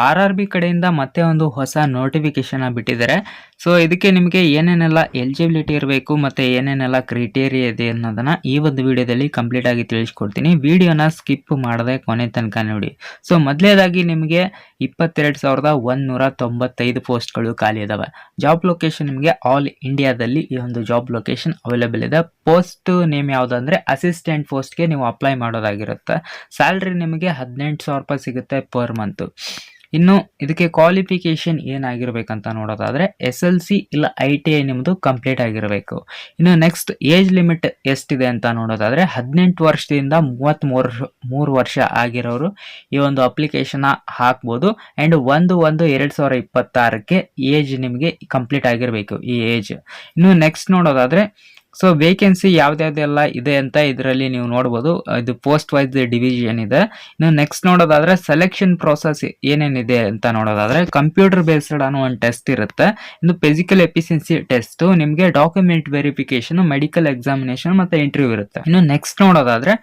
R R B ಕಡೆಯಿಂದ ಮತ್ತೆ ಒಂದು ಹೊಸ ನೋಟಿಫಿಕೇಶನ್ ಬಿಟ್ಟಿದ್ದಾರೆ. ಸೊ ಇದಕ್ಕೆ ನಿಮಗೆ ಏನೇನೆಲ್ಲ ಎಲಿಜಿಬಿಲಿಟಿ ಇರಬೇಕು ಮತ್ತೆ ಏನೇನೆಲ್ಲ ಕ್ರೈಟೇರಿಯಾ ಇದೆ ಅನ್ನೋದನ್ನ ಈ ಒಂದು ವಿಡಿಯೋದಲ್ಲಿ ಕಂಪ್ಲೀಟ್ ಆಗಿ ತಿಳಿಸ್ಕೊಡ್ತೀನಿ. ವಿಡಿಯೋನ ಸ್ಕಿಪ್ ಮಾಡದೆ ಕೊನೆ ತನಕ ನೋಡಿ. ಸೊ ಮೊದಲನೇದಾಗಿ ನಿಮಗೆ 22,195 ಪೋಸ್ಟ್ಗಳು ಖಾಲಿ ಇದಾವೆ. ಜಾಬ್ ಲೊಕೇಶನ್ ನಿಮಗೆ ಆಲ್ ಇಂಡಿಯಾದಲ್ಲಿ ಈ ಒಂದು ಜಾಬ್ ಲೊಕೇಶನ್ ಅವೈಲೇಬಲ್ ಇದೆ. ಪೋಸ್ಟ್ ನೇಮ್ ಯಾವುದಂದ್ರೆ ಅಸಿಸ್ಟೆಂಟ್ ಪೋಸ್ಟ್ಗೆ ನೀವು ಅಪ್ಲೈ ಮಾಡೋದಾಗಿರುತ್ತೆ. ಸ್ಯಾಲ್ರಿ ನಿಮಗೆ 18,000 ರೂಪಾಯಿ ಸಿಗುತ್ತೆ ಪರ್ ಮಂತ್. ಇನ್ನು ಇದಕ್ಕೆ ಕ್ವಾಲಿಫಿಕೇಶನ್ ಏನಾಗಿರ್ಬೇಕಂತ ನೋಡೋದಾದ್ರೆ SLC ಇಲ್ಲ ITI ನಿಮ್ಮದು ಕಂಪ್ಲೀಟ್ ಆಗಿರಬೇಕು. ಇನ್ನು ನೆಕ್ಸ್ಟ್ ಏಜ್ ಲಿಮಿಟ್ ಎಷ್ಟಿದೆ ಅಂತ ನೋಡೋದಾದ್ರೆ 18 ವರ್ಷದಿಂದ 33 ವರ್ಷ ಆಗಿರೋರು ಈ ಒಂದು ಅಪ್ಲಿಕೇಶನ್ ಹಾಕ್ಬೋದು. ಆ್ಯಂಡ್ 1/1/2026ಕ್ಕೆ ಏಜ್ ನಿಮಗೆ ಕಂಪ್ಲೀಟ್ ಆಗಿರಬೇಕು ಈ ಏಜ್. ಇನ್ನು ನೆಕ್ಸ್ಟ್ ನೋಡೋದಾದ್ರೆ ಸೊ ವೇಕೆನ್ಸಿ ಯಾವ್ದಾವ್ದೆಲ್ಲ ಇದೆ ಅಂತ ಇದರಲ್ಲಿ ನೀವು ನೋಡ್ಬೋದು. ಇದು ಪೋಸ್ಟ್ ವೈಸ್ ಡಿವಿಷನ್ ಇದೆ. ಇನ್ನು ನೆಕ್ಸ್ಟ್ ನೋಡೋದಾದ್ರೆ ಸೆಲೆಕ್ಷನ್ ಪ್ರೋಸೆಸ್ ಏನೇನಿದೆ ಅಂತ ನೋಡೋದಾದ್ರೆ ಕಂಪ್ಯೂಟರ್ ಬೇಸ್ಡ್ ಅನ್ನೋ ಒಂದು ಟೆಸ್ಟ್ ಇರುತ್ತೆ. ಇನ್ನು ಫಿಸಿಕಲ್ ಎಫಿಷಿಯನ್ಸಿ ಟೆಸ್ಟ್, ನಿಮಗೆ ಡಾಕ್ಯುಮೆಂಟ್ ವೆರಿಫಿಕೇಶನ್, ಮೆಡಿಕಲ್ ಎಕ್ಸಾಮಿನೇಷನ್ ಮತ್ತೆ ಇಂಟರ್ವ್ಯೂ ಇರುತ್ತೆ. ಇನ್ನು ನೆಕ್ಸ್ಟ್ ನೋಡೋದಾದ್ರೆ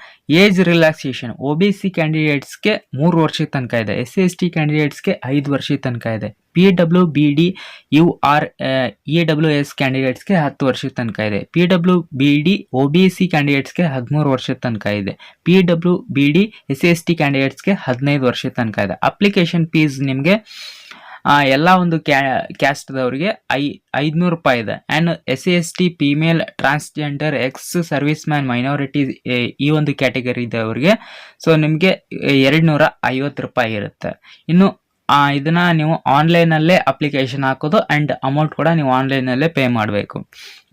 ಏಜ್ ರಿಲ್ಯಾಕ್ಸೇಷನ್ OBC ಕ್ಯಾಂಡಿಡೇಟ್ಸ್ಗೆ 3 ವರ್ಷದ ತನಕ ಇದೆ. SC/ST ಕ್ಯಾಂಡಿಡೇಟ್ಸ್ಗೆ 5 ವರ್ಷದ ತನಕ ಇದೆ. PWBD UR EWS ಕ್ಯಾಂಡಿಡೇಟ್ಸ್ಗೆ 10 ವರ್ಷದ ತನಕ ಇದೆ. PWBD OBC ಕ್ಯಾಂಡಿಡೇಟ್ಸ್ಗೆ 13 ವರ್ಷದ ತನಕ ಇದೆ. PWBD SC/ST ಕ್ಯಾಂಡಿಡೇಟ್ಸ್ಗೆ 15 ವರ್ಷದ ತನಕ ಇದೆ. ಅಪ್ಲಿಕೇಶನ್ ಫೀಸ್ ನಿಮಗೆ ಎಲ್ಲ ಒಂದು ಕ್ಯಾಸ್ಟ್ದವರಿಗೆ 500 ರೂಪಾಯಿ ಇದೆ. And SC/ST female transgender ex service man minority ಈ ಒಂದು ಕ್ಯಾಟಗರಿ ಇದ್ದವರಿಗೆ ಸೊ ನಿಮಗೆ 250 ರೂಪಾಯಿ ಇರುತ್ತೆ. ಇನ್ನು ಇದನ್ನ ನೀವು ಆನ್ಲೈನಲ್ಲೇ ಅಪ್ಲಿಕೇಶನ್ ಹಾಕೋದು ಆ್ಯಂಡ್ ಅಮೌಂಟ್ ಕೂಡ ನೀವು ಆನ್ಲೈನಲ್ಲೇ ಪೇ ಮಾಡಬೇಕು.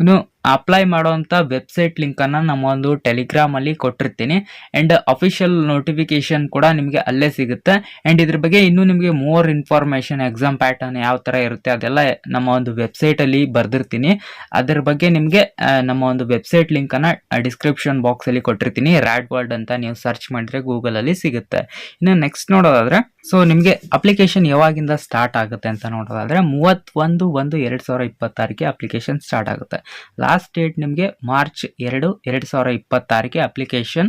ಇನ್ನು ಅಪ್ಲೈ ಮಾಡುವಂಥ ವೆಬ್ಸೈಟ್ ಲಿಂಕನ್ನು ನಮ್ಮ ಒಂದು ಟೆಲಿಗ್ರಾಮಲ್ಲಿ ಕೊಟ್ಟಿರ್ತೀನಿ. ಆ್ಯಂಡ್ ಅಫಿಷಿಯಲ್ ನೋಟಿಫಿಕೇಶನ್ ಕೂಡ ನಿಮಗೆ ಅಲ್ಲೇ ಸಿಗುತ್ತೆ. ಆ್ಯಂಡ್ ಇದ್ರ ಬಗ್ಗೆ ಇನ್ನೂ ನಿಮಗೆ ಮೋರ್ ಇನ್ಫಾರ್ಮೇಷನ್, ಎಕ್ಸಾಮ್ ಪ್ಯಾಟರ್ನ್ ಯಾವ ಥರ ಇರುತ್ತೆ ಅದೆಲ್ಲ ನಮ್ಮ ಒಂದು ವೆಬ್ಸೈಟಲ್ಲಿ ಬರೆದಿರ್ತೀನಿ. ಅದ್ರ ಬಗ್ಗೆ ನಿಮಗೆ ನಮ್ಮ ಒಂದು ವೆಬ್ಸೈಟ್ ಲಿಂಕನ್ನು ಡಿಸ್ಕ್ರಿಪ್ಷನ್ ಬಾಕ್ಸಲ್ಲಿ ಕೊಟ್ಟಿರ್ತೀನಿ. ರ್ಯಾಡ್ ವರ್ಲ್ಡ್ ಅಂತ ನೀವು ಸರ್ಚ್ ಮಾಡಿದ್ರೆ ಗೂಗಲಲ್ಲಿ ಸಿಗುತ್ತೆ. ಇನ್ನು ನೆಕ್ಸ್ಟ್ ನೋಡೋದಾದ್ರೆ ಸೊ ನಿಮಗೆ ಅಪ್ಲಿಕೇಶನ್ ಯಾವಾಗಿಂದ ಸ್ಟಾರ್ಟ್ ಆಗುತ್ತೆ ಅಂತ ನೋಡೋದಾದ್ರೆ 31/1/2026ಕ್ಕೆ ಅಪ್ಲಿಕೇಶನ್ ಸ್ಟಾರ್ಟ್ ಆಗುತ್ತೆ. ಲಾಸ್ಟ್ ಡೇಟ್ ನಿಮಗೆ March 2, 2026ಕ್ಕೆ ಅಪ್ಲಿಕೇಶನ್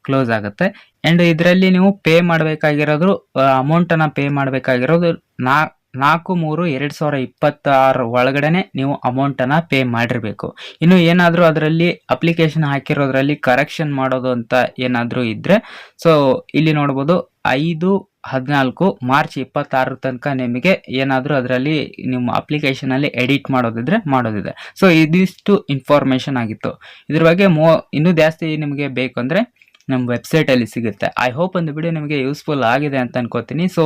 ಕ್ಲೋಸ್ ಆಗುತ್ತೆ. ಆ್ಯಂಡ್ ಇದರಲ್ಲಿ ನೀವು ಪೇ ಮಾಡಬೇಕಾಗಿರೋದು ಅಮೌಂಟನ್ನು ಪೇ ಮಾಡಬೇಕಾಗಿರೋದು 4/3/2026 ಒಳಗಡೆನೆ ನೀವು ಅಮೌಂಟನ್ನು ಪೇ ಮಾಡಿರಬೇಕು. ಇನ್ನು ಏನಾದರೂ ಅದರಲ್ಲಿ ಅಪ್ಲಿಕೇಶನ್ ಹಾಕಿರೋದ್ರಲ್ಲಿ ಕರೆಕ್ಷನ್ ಮಾಡೋದು ಅಂತ ಏನಾದರೂ ಇದ್ದರೆ ಸೊ ಇಲ್ಲಿ ನೋಡ್ಬೋದು 5/14 March 26 ತನಕ ನಿಮಗೆ ಏನಾದರೂ ಅದರಲ್ಲಿ ನಿಮ್ಮ ಅಪ್ಲಿಕೇಶನಲ್ಲಿ ಎಡಿಟ್ ಮಾಡೋದಿದೆ. ಸೊ ಇದಿಷ್ಟು ಇನ್ಫಾರ್ಮೇಷನ್ ಆಗಿತ್ತು. ಇದ್ರ ಬಗ್ಗೆ ಇನ್ನೂ ಜಾಸ್ತಿ ನಿಮಗೆ ಬೇಕು ಅಂದರೆ ನಮ್ಮ ವೆಬ್ಸೈಟಲ್ಲಿ ಸಿಗುತ್ತೆ. ಐ ಹೋಪ್ ಒಂದು ವಿಡಿಯೋ ನಿಮಗೆ ಯೂಸ್ಫುಲ್ ಆಗಿದೆ ಅಂತ ಅನ್ಕೋತೀನಿ. ಸೊ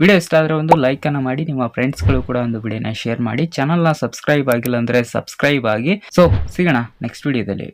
ವಿಡಿಯೋ ಇಷ್ಟ ಆದರೆ ಒಂದು ಲೈಕನ್ನು ಮಾಡಿ, ನಿಮ್ಮ ಫ್ರೆಂಡ್ಸ್ಗಳು ಕೂಡ ಒಂದು ವಿಡಿಯೋನ ಶೇರ್ ಮಾಡಿ. ಚಾನಲ್ನ ಸಬ್ಸ್ಕ್ರೈಬ್ ಆಗಿಲ್ಲ ಅಂದರೆ ಸಬ್ಸ್ಕ್ರೈಬ್ ಆಗಿ. ಸೊ ಸಿಗೋಣ ನೆಕ್ಸ್ಟ್ ವಿಡಿಯೋದಲ್ಲಿ.